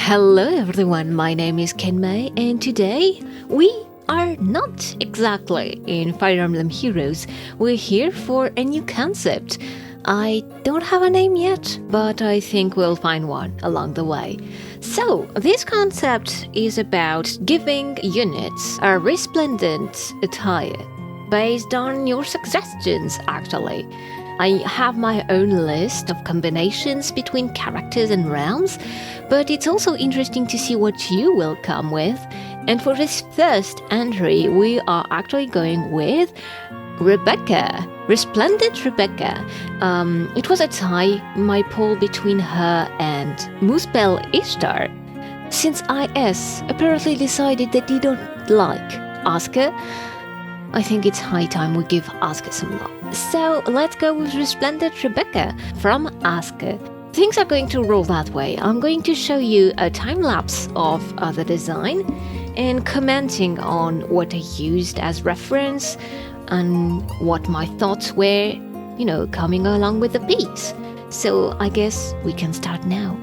Hello everyone, my name is Kenmei, and today we are not exactly in Fire Emblem Heroes. We're here for a new concept. I don't have a name yet, but I think we'll find one along the way. So, this concept is about giving units a resplendent attire, based on your suggestions actually. I have my own list of combinations between characters and realms, but it's also interesting to see what you will come with. And for this first entry, we are actually going with Rebecca, Resplendent Rebecca. It was a tie, my poll between her and Muspel Ishtar, since IS apparently decided that they don't like Askr. I think it's high time we give Askr some love. So let's go with Resplendent Rebecca from Askr. Things are going to roll that way. I'm going to show you a time-lapse of the design and commenting on what I used as reference and what my thoughts were, coming along with the piece. So I guess we can start now.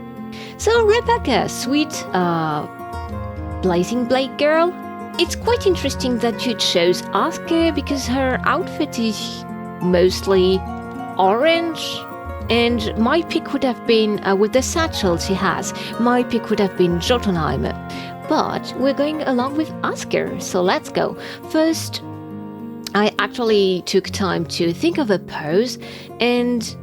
So Rebecca, sweet Blazing Blade girl. It's quite interesting that you chose Askr because her outfit is mostly orange, and my pick would have been, with the satchel she has, my pick would have been Jotunheimer. But we're going along with Askr, so let's go. First, I actually took time to think of a pose, and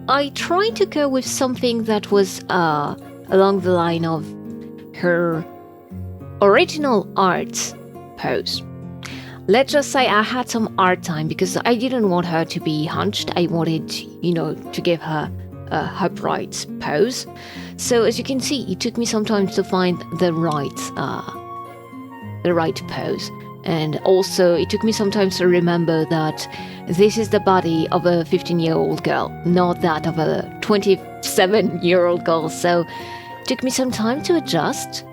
I tried to go with something that was along the line of her original art pose. Let's just say I had some art time because I didn't want her to be hunched. I wanted, to give her a upright pose. So as you can see, it took me some time to find the right pose. And also it took me some time to remember that this is the body of a 15-year-old girl, not that of a 27-year-old girl. So it took me some time to adjust.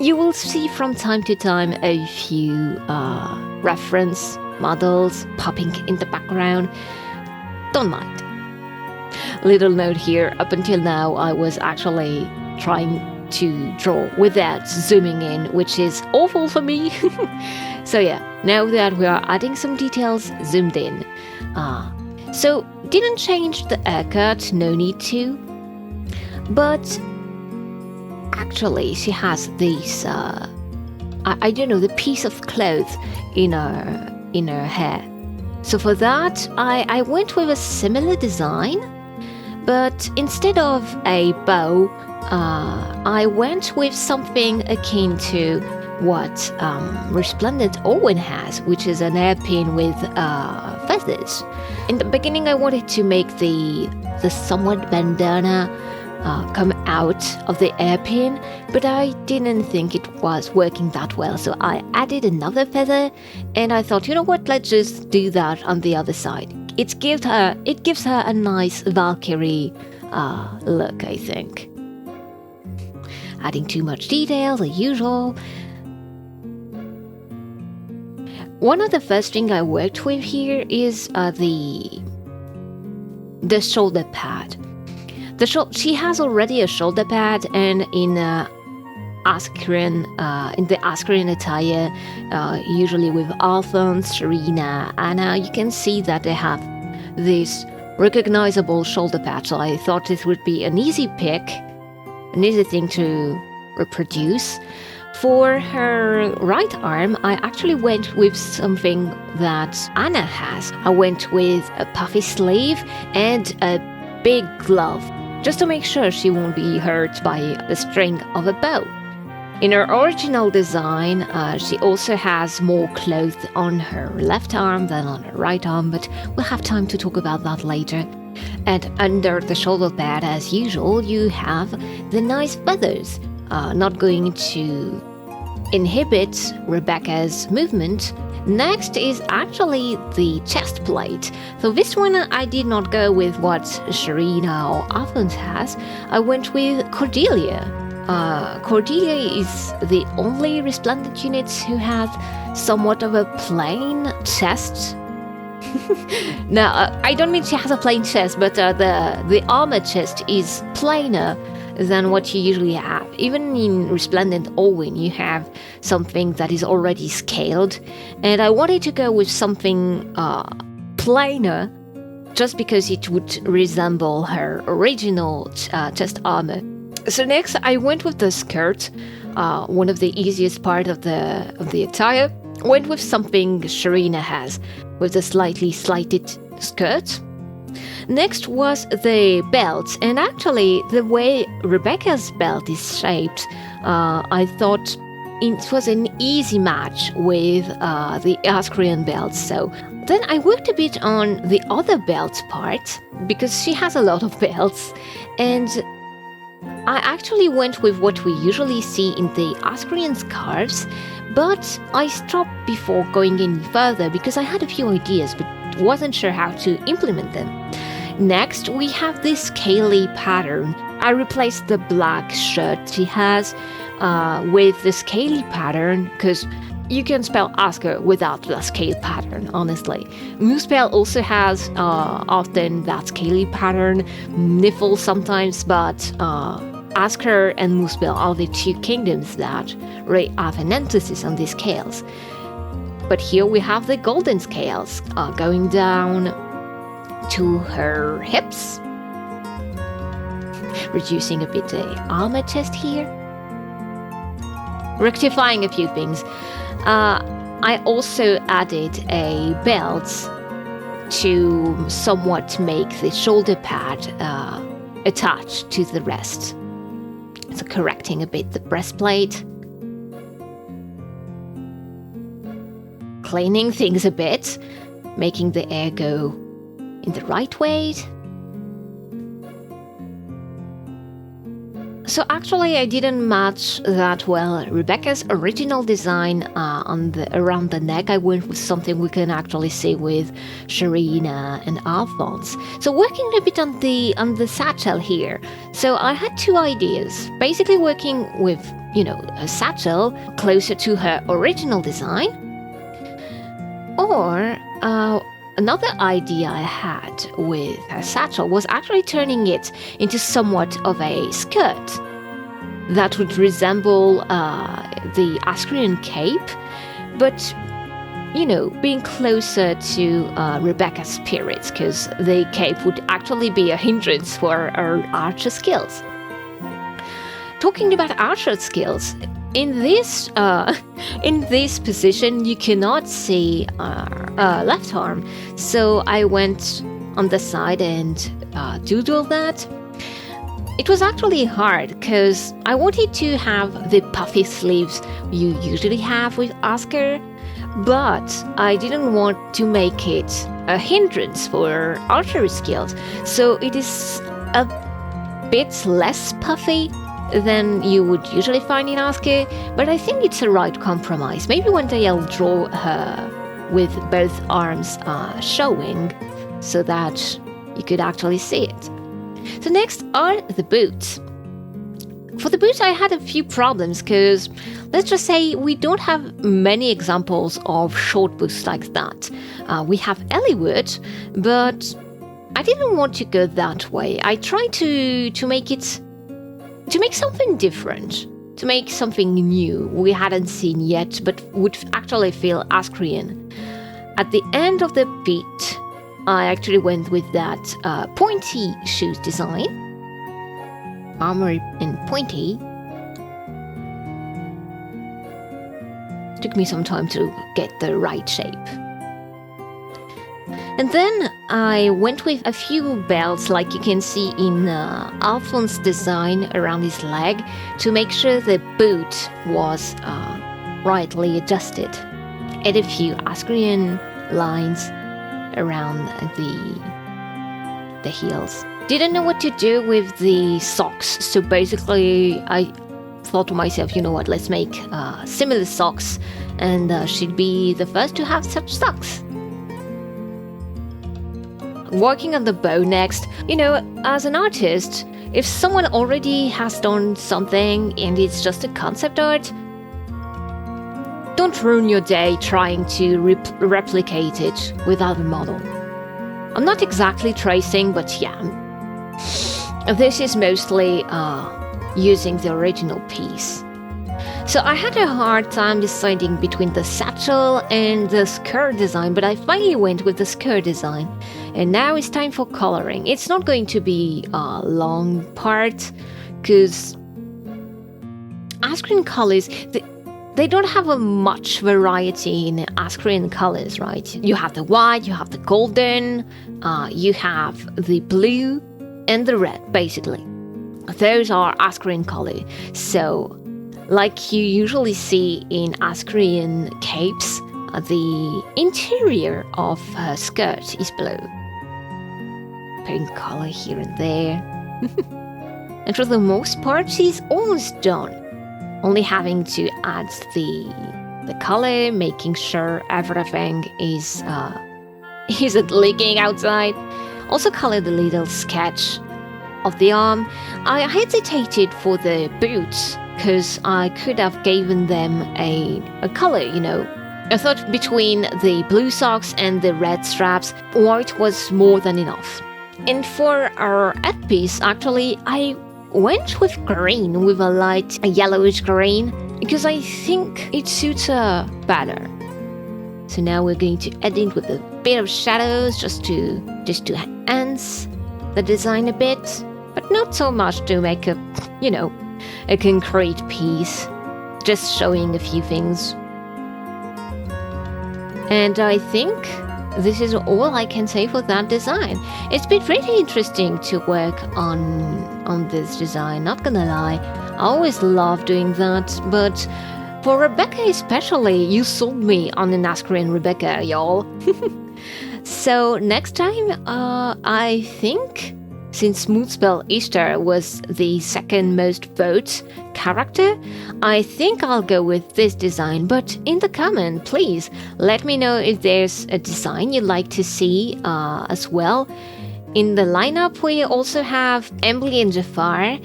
You will see from time to time a few reference models popping in the background. Don't mind. Little note here, up until now I was actually trying to draw without zooming in, which is awful for me. So yeah, now that we are adding some details, zoomed in. So didn't change the haircut, no need to. But actually, she has this, the piece of cloth in her hair. So for that, I went with a similar design, but instead of a bow, I went with something akin to what Resplendent Owen has, which is an hairpin with feathers. In the beginning, I wanted to make the somewhat bandana come out of the hairpin, but I didn't think it was working that well, so I added another feather, and I thought, you know what, let's just do that on the other side. It gives her a nice Valkyrie look, I think. Adding too much detail, as usual. One of the first things I worked with here is the shoulder pad. She has already a shoulder pad, and in Askrian, in the Askrian attire, usually with Alphonse, Serena, Anna, you can see that they have this recognizable shoulder pad. So I thought this would be an easy pick, an easy thing to reproduce. For her right arm, I actually went with something that Anna has. I went with a puffy sleeve and a big glove, just to make sure she won't be hurt by the string of a bow. In her original design, she also has more cloth on her left arm than on her right arm, but we'll have time to talk about that later. And under the shoulder pad, as usual, you have the nice feathers, not going to inhibit Rebecca's movement. Next is actually the chest plate. So this one I did not go with what Serena or Alphonse has. I went with Cordelia. Cordelia is the only Resplendent unit who has somewhat of a plain chest. Now, I don't mean she has a plain chest, but the armor chest is plainer than what you usually have. Even in Resplendent Allwyn, you have something that is already scaled, and I wanted to go with something plainer, just because it would resemble her original chest armor. So next, I went with the skirt, one of the easiest part of the attire. Went with something Sharina has, with a slightly slighted skirt. Next was the belt, and actually the way Rebecca's belt is shaped, I thought it was an easy match with the Askrian belt. So then I worked a bit on the other belt part, because she has a lot of belts, and I actually went with what we usually see in the Askrian scarves, but I stopped before going any further because I had a few ideas but wasn't sure how to implement them. Next, we have this Scaly Pattern. I replaced the black shirt she has with the Scaly Pattern, because you can spell Askr without the Scaly Pattern, honestly. Muspel also has often that Scaly Pattern, Niffle sometimes, but Askr and Muspel are the two kingdoms that really have an emphasis on these scales. But here we have the golden scales going down to her hips, reducing a bit the armor chest here, rectifying a few things. I also added a belt to somewhat make the shoulder pad attached to the rest. So correcting a bit the breastplate, cleaning things a bit, making the air go in the right way. So actually I didn't match that well Rebecca's original design around the neck. I went with something we can actually see with Sharina and Alphonse. So working a bit on the satchel here. So I had two ideas. Basically working with, a satchel closer to her original design. Or another idea I had with a satchel was actually turning it into somewhat of a skirt that would resemble the Askrian cape, but, being closer to Rebecca's spirits, because the cape would actually be a hindrance for her archer skills. Talking about archer skills, in this position, you cannot see left arm, so I went on the side and doodled that. It was actually hard because I wanted to have the puffy sleeves you usually have with Askr, but I didn't want to make it a hindrance for archery skills, so it is a bit less puffy than you would usually find in Askr, but I think it's a right compromise. Maybe one day I'll draw her with both arms showing so that you could actually see it. So next are the boots. For the boots I had a few problems because let's just say we don't have many examples of short boots like that. We have Elliewood, but I didn't want to go that way. I tried to make something different, to make something new we hadn't seen yet, but would actually feel Askrian. At the end of the beat, I actually went with that pointy shoes design. Armor and pointy. Took me some time to get the right shape. And then I went with a few belts like you can see in Alphonse's design around his leg to make sure the boot was rightly adjusted. And a few Askrian lines around the heels. Didn't know what to do with the socks, so basically I thought to myself, you know what, let's make similar socks, and she'd be the first to have such socks. Working on the bow next, as an artist, if someone already has done something and it's just a concept art, don't ruin your day trying to replicate it without a model. I'm not exactly tracing, but yeah, this is mostly using the original piece. So I had a hard time deciding between the satchel and the skirt design, but I finally went with the skirt design. And now it's time for coloring. It's not going to be a long part, because Askrian colors, they don't have a much variety in Askrian colors, right? You have the white, you have the golden, you have the blue, and the red, basically. Those are Askrian colors. So, like you usually see in Askrian capes, the interior of her skirt is blue. Pink color here and there. And for the most part, she's almost done. Only having to add the color, making sure everything isn't leaking outside. Also color the little sketch of the arm. I hesitated for the boots, because I could have given them a color, you know. I thought between the blue socks and the red straps, white was more than enough. And for our headpiece, actually, I went with green, with a light yellowish green, because I think it suits her better. So now we're going to add in with a bit of shadows, just to enhance the design a bit, but not so much to make a concrete piece, just showing a few things. And I think this is all I can say for that design. It's been really interesting to work on this design, not gonna lie. I always love doing that, but for Rebecca especially, you sold me on an Askrian Rebecca, y'all. So next time, I think, since Moonspell Easter was the second most voted character, I think I'll go with this design. But in the comment, please let me know if there's a design you'd like to see as well. In the lineup, we also have Emblem and Jafar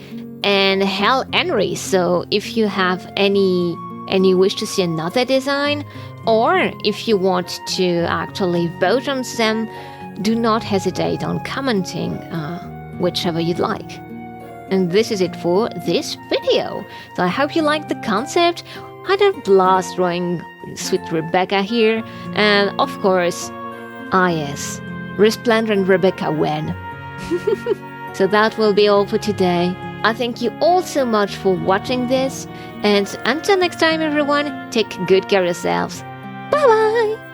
and Hell Henry. So if you have any wish to see another design, or if you want to actually vote on them, do not hesitate on commenting. Whichever you'd like. And this is it for this video. So I hope you liked the concept. I had a blast drawing Sweet Rebecca here. And of course, yes, Resplendent Rebecca when. So that will be all for today. I thank you all so much for watching this. And until next time, everyone, take good care of yourselves. Bye bye!